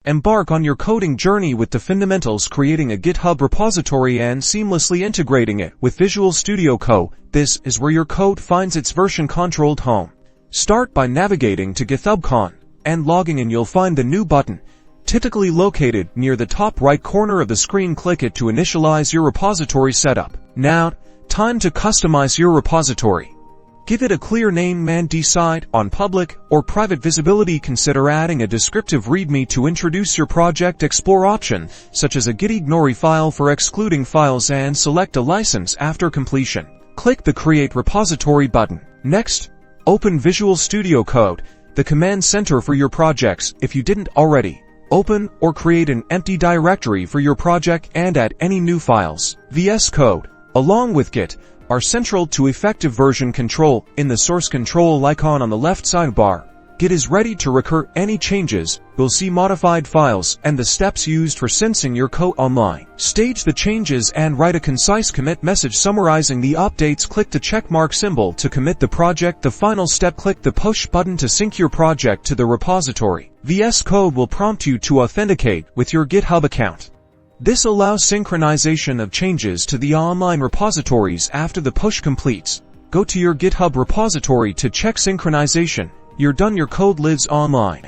Embark on your coding journey with the fundamentals, creating a GitHub repository and seamlessly integrating it with Visual Studio Code. This is where your code finds its version-controlled home. Start by navigating to GithubCon and logging in. You'll find the New button, typically located near the top right corner of the screen. Click it to initialize your repository setup. Now, time to customize your repository. Give it a clear name and decide on public or private visibility. Consider adding a descriptive README to introduce your project. Explore options such as a gitignore file for excluding files and select a license after completion. Click the Create Repository button. Next, open Visual Studio Code, the command center for your projects. If you didn't already, open or create an empty directory for your project and add any new files. Vscode, along with Git, are central to effective version control. In the source control icon on the left sidebar, Git is ready to recur any changes. You'll see modified files and the steps used for sensing your code online. Stage the changes and write a concise commit message summarizing the updates. Click the checkmark symbol to commit the project. The final step, click the push button to sync your project to the repository. Vscode will prompt you to authenticate with your GitHub account. This allows synchronization of changes to the online repositories after the push completes. Go to your GitHub repository to check synchronization. You're done. Your code lives online.